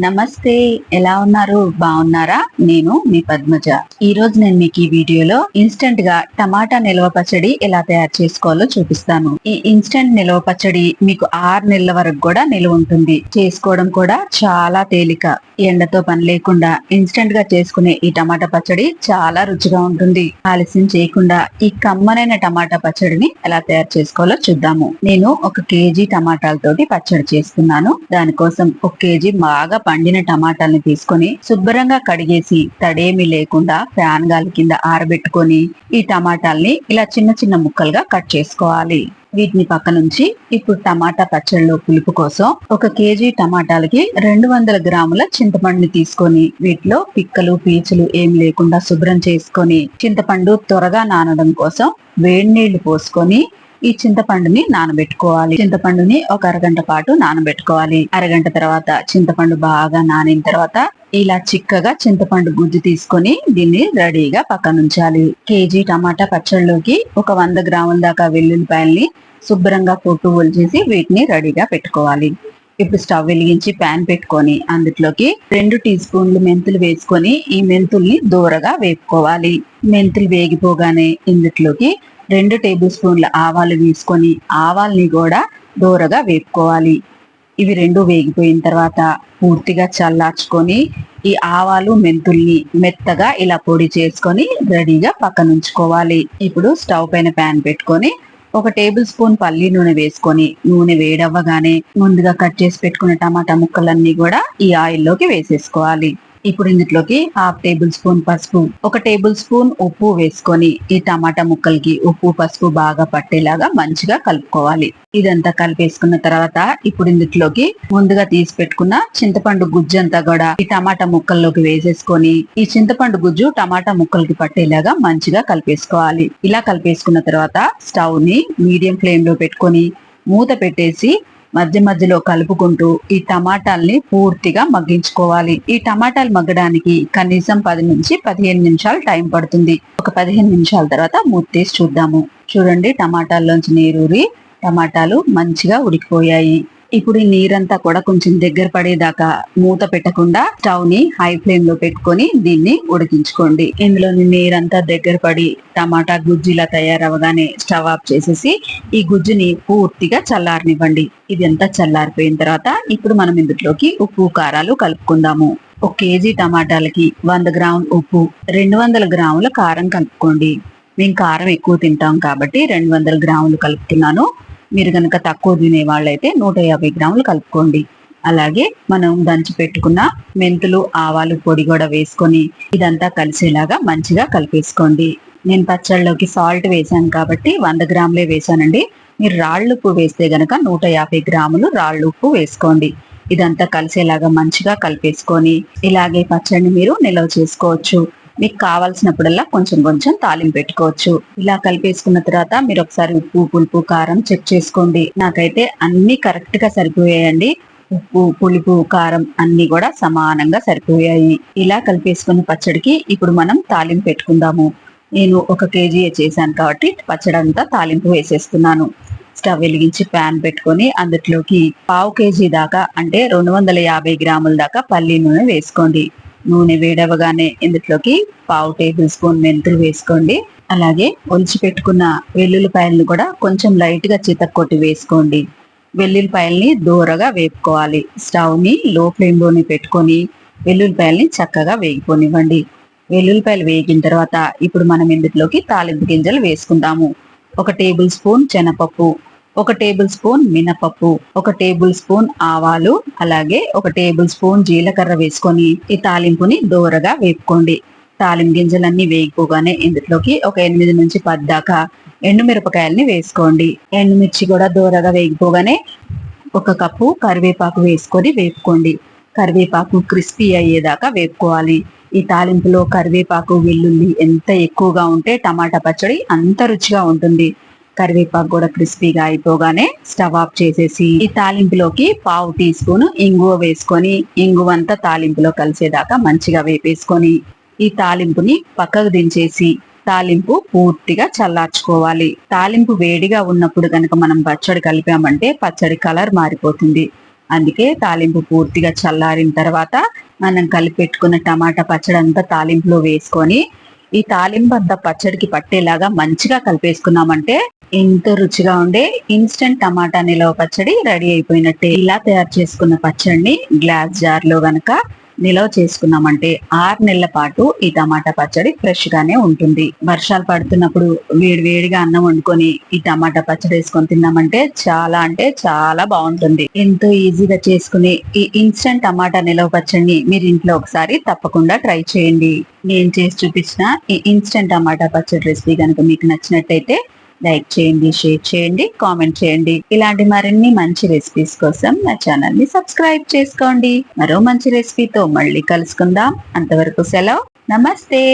నమస్తే. ఎలా ఉన్నారు? బాగున్నారా? నేను మీ పద్మజ. ఈ రోజు నేను మీకు ఈ వీడియోలో ఇన్స్టెంట్ గా టమాటా నిల్వ పచ్చడి ఎలా తయారు చేసుకోవాలో చూపిస్తాను. ఈ ఇన్స్టెంట్ నిల్వ పచ్చడి మీకు 6 నెలల వరకు కూడా నిల్వ ఉంటుంది. చేసుకోవడం కూడా చాలా తేలిక. ఎండతో పని లేకుండా ఇన్స్టెంట్ గా చేసుకునే ఈ టమాటా పచ్చడి చాలా రుచిగా ఉంటుంది. ఆలస్యం చేయకుండా ఈ కమ్మనైన టమాటా పచ్చడిని ఎలా తయారు చేసుకోవాలో చూద్దాము. నేను 1 కేజీ టమాటాలతోటి పచ్చడి చేస్తున్నాను. దానికోసం 1 కేజీ బాగా పండిన టమాటాలను తీసుకొని శుభ్రంగా కడిగేసి తడేమి లేకుండా ఫ్యాన్ గాలి కింద ఆరబెట్టుకొని ఈ టమాటాల్ని ఇలా చిన్న చిన్న ముక్కలుగా కట్ చేసుకోవాలి. వీటిని పక్కనుంచి ఇప్పుడు టమాటా పచ్చడిలో పులుపు కోసం 1 కేజీ టమాటాలకి 200 గ్రాముల చింతపండుని తీసుకొని వీటిలో పిక్కలు పీచులు ఏం లేకుండా శుభ్రం చేసుకొని చింతపండు త్వరగా నానడం కోసం వేడి నీళ్లు పోసుకొని ఈ చింతపండుని నానబెట్టుకోవాలి. చింతపండుని ఒక అరగంట పాటు నానబెట్టుకోవాలి. అరగంట తర్వాత చింతపండు బాగా నానిన తర్వాత ఇలా చిక్కగా చింతపండు గుజ్జు తీసుకొని దీన్ని రెడీగా పక్కనుంచాలి. కేజీ టమాటా పచ్చడిలోకి ఒక 100 గ్రాముల దాకా వెల్లుల్లిపాయల్ని శుభ్రంగా పొట్టు ఒలిచేసి వీటిని రెడీగా పెట్టుకోవాలి. ఇప్పుడు స్టవ్ వెలిగించి ప్యాన్ పెట్టుకొని అందులోకి 2 టీ స్పూన్లు మెంతులు వేసుకొని ఈ మెంతుల్ని దూరగా వేపుకోవాలి. మెంతులు వేగిపోగానే ఇందులోకి 2 టేబుల్ స్పూన్ల ఆవాలు వేసుకొని ఆవాల్ని కూడా దూరగా వేపుకోవాలి. ఇవి 2 వేగిపోయిన తర్వాత పూర్తిగా చల్లార్చుకొని ఈ ఆవాలు మెంతుల్ని మెత్తగా ఇలా పొడి చేసుకొని రెడీగా పక్కనుంచుకోవాలి. ఇప్పుడు స్టవ్ పైన ప్యాన్ పెట్టుకొని 1 టేబుల్ స్పూన్ పల్లి నూనె వేసుకొని నూనె వేడవ్వగానే ముందుగా కట్ చేసి పెట్టుకున్న టమాటా ముక్కలన్నీ కూడా ఈ ఆయిల్లోకి వేసేసుకోవాలి. ఇప్పుడు ఇందులోకి 1/2 టేబుల్ స్పూన్ పసుపు, 1 టేబుల్ స్పూన్ ఉప్పు వేసుకొని ఈ టమాటా ముక్కలకి ఉప్పు పసుపు బాగా పట్టేలాగా మంచిగా కలుపుకోవాలి. ఇదంతా కలిపేసుకున్న తర్వాత ఇప్పుడు ఇందులోకి ముందుగా తీసి పెట్టుకున్న చింతపండు గుజ్జు అంతా కూడా ఈ టమాటా ముక్కల్లోకి వేసేసుకొని ఈ చింతపండు గుజ్జు టమాటా ముక్కలకి పట్టేలాగా మంచిగా కలిపేసుకోవాలి. ఇలా కలిపేసుకున్న తర్వాత స్టవ్ ని మీడియం ఫ్లేమ్ లో పెట్టుకొని మూత పెట్టేసి మధ్య మధ్యలో కలుపుకుంటూ ఈ టమాటాల్ని పూర్తిగా మగ్గించుకోవాలి. ఈ టమాటాలు మగ్గడానికి కనీసం 10 నుంచి 15 నిమిషాలు టైం పడుతుంది. ఒక 15 నిమిషాల తర్వాత మూత తీసి చూద్దాము. చూడండి, టమాటాల్లోంచి నీరూరి టమాటాలు మంచిగా ఉడికిపోయాయి. ఇప్పుడు ఈ నీరంతా కూడా కొంచెం దగ్గర పడేదాకా మూత పెట్టకుండా స్టవ్ ని హై ఫ్లేమ్ లో పెట్టుకొని దీన్ని ఉడికించుకోండి. ఇందులోని నీరంతా దగ్గర పడి టమాటా గుజ్జు ఇలా తయారవగానే స్టవ్ ఆఫ్ చేసేసి ఈ గుజ్జుని పూర్తిగా చల్లారనివ్వండి. ఇది అంతా చల్లారిపోయిన తర్వాత ఇప్పుడు మనం ఇందులోకి ఉప్పు కారాలు కలుపుకుందాము. 1 కేజీ టమాటాలకి 100 గ్రాముల ఉప్పు, 200 గ్రాముల కారం కలుపుకోండి. మేము కారం ఎక్కువ తింటాం కాబట్టి 200 గ్రాములు కలుపుతున్నాను. మీరు కనుక తక్కువ తినే వాళ్ళైతే 150 గ్రాములు కలుపుకోండి. అలాగే మనం దంచి పెట్టుకున్న మెంతులు ఆవాలు పొడి కూడా వేసుకొని ఇదంతా కలిసేలాగా మంచిగా కలిపేసుకోండి. నేను పచ్చళ్ళలోకి సాల్ట్ వేసాను కాబట్టి 100 గ్రాములే వేసానండి. మీరు రాళ్ళు ఉప్పు వేస్తే గనక 150 గ్రాములు రాళ్ళు ఉప్పు వేసుకోండి. ఇదంతా కలిసేలాగా మంచిగా కలిపేసుకొని ఇలాగే పచ్చడిని మీరు నిల్వ చేసుకోవచ్చు. మీకు కావాల్సినప్పుడల్లా కొంచెం కొంచెం తాలింపు పెట్టుకోవచ్చు. ఇలా కలిపేసుకున్న తర్వాత మీరు ఒకసారి ఉప్పు పులుపు కారం చెక్ చేసుకోండి. నాకైతే అన్ని కరెక్ట్ గా సరిపోయాయండి. ఉప్పు పులుపు కారం అన్ని కూడా సమానంగా సరిపోయాయి. ఇలా కలిపేసుకున్న పచ్చడికి ఇప్పుడు మనం తాలింపు పెట్టుకుందాము. నేను 1 కేజీ చేశాను కాబట్టి పచ్చడి అంతా తాలింపు వేసేస్తున్నాను. స్టవ్ వెలిగించి ప్యాన్ పెట్టుకొని అందులోకి 1/2 కేజీ దాకా అంటే 250 గ్రాముల దాకా పల్లి నూనె వేసుకోండి. నూనె వేడవగానే ఇందులోకి 1/2 టేబుల్ స్పూన్ మెంతులు వేసుకోండి. అలాగే ఒలిచి పెట్టుకున్న వెల్లుల్లిపాయలను కూడా కొంచెం లైట్ గా చితక్కొట్టి వేసుకోండి. వెల్లుల్లిపాయల్ని దూరగా వేపుకోవాలి. స్టవ్ ని లో ఫ్లేమ్ లోనే పెట్టుకొని వెల్లుల్లిపాయల్ని చక్కగా వేగిపోనివ్వండి. వెల్లుల్లిపాయలు వేగిన తర్వాత ఇప్పుడు మనం ఇందులోకి తాలింపు గింజలు వేసుకుందాము. 1 టేబుల్ స్పూన్ శనగపప్పు, 1 టేబుల్ స్పూన్ మినపప్పు, 1 టేబుల్ స్పూన్ ఆవాలు, అలాగే 1 టేబుల్ స్పూన్ జీలకర్ర వేసుకొని ఈ తాలింపుని దూరగా వేపుకోండి. తాలింపు గింజలన్నీ వేగిపోగానే ఇందులోకి ఒక 8 నుంచి 10 దాకా ఎండుమిరపకాయల్ని వేసుకోండి. ఎండుమిర్చి కూడా దూరగా వేగిపోగానే 1 కప్పు కరివేపాకు వేసుకొని వేపుకోండి. కరివేపాకు క్రిస్పీ అయ్యేదాకా వేపుకోవాలి. ఈ తాలింపులో కరివేపాకు వెల్లుల్లి ఎంత ఎక్కువగా ఉంటే టమాటా పచ్చడి అంత రుచిగా ఉంటుంది. కరివేపాకు కూడా క్రిస్పీగా అయిపోగానే స్టవ్ ఆఫ్ చేసేసి ఈ తాలింపులోకి 1/2 టీ స్పూన్ ఇంగువ వేసుకొని ఇంగువంతా తాలింపులో కలిసేదాకా మంచిగా వేపేసుకొని ఈ తాలింపుని పక్కకు దించేసి తాలింపు పూర్తిగా చల్లార్చుకోవాలి. తాలింపు వేడిగా ఉన్నప్పుడు కనుక మనం పచ్చడి కలిపామంటే పచ్చడి కలర్ మారిపోతుంది. అందుకే తాలింపు పూర్తిగా చల్లారిన తర్వాత మనం కలిపి పెట్టుకున్న టమాటా పచ్చడి అంతా తాలింపులో వేసుకొని ఈ తాలింపు అంతా పచ్చడికి పట్టేలాగా మంచిగా కలిపేసుకున్నామంటే ఎంతో రుచిగా ఉండే ఇన్స్టెంట్ టమాటా నిలవ పచ్చడి రెడీ అయిపోయినట్టే. ఇలా తయారు చేసుకున్న పచ్చడిని గ్లాస్ జార్ లో గనక నిలవ చేసుకున్నామంటే 6 నెలల పాటు ఈ టమాటా పచ్చడి ఫ్రెష్ గానే ఉంటుంది. వర్షాలు పడుతున్నప్పుడు వేడి వేడిగా అన్నం వండుకొని ఈ టమాటా పచ్చడి వేసుకొని తిన్నామంటే చాలా అంటే చాలా బాగుంటుంది. ఎంతో ఈజీగా చేసుకునే ఈ ఇన్స్టెంట్ టమాటా నిలవ పచ్చడిని మీరు ఇంట్లో ఒకసారి తప్పకుండా ట్రై చేయండి. నేను చేసి చూపించిన ఈ ఇన్స్టెంట్ టమాటా పచ్చడి రెసిపీ కనుక మీకు నచ్చినట్టయితే లైక్ చేయండి, షేర్ చేయండి, కామెంట్ చేయండి. ఇలాంటి మరిన్ని మంచి రెసిపీస్ కోసం నా ఛానల్ ని సబ్స్క్రైబ్ చేసుకోండి. మరో మంచి రెసిపీతో మళ్ళీ కలుసుకుందాం. అంతవరకు సెలవు. నమస్తే.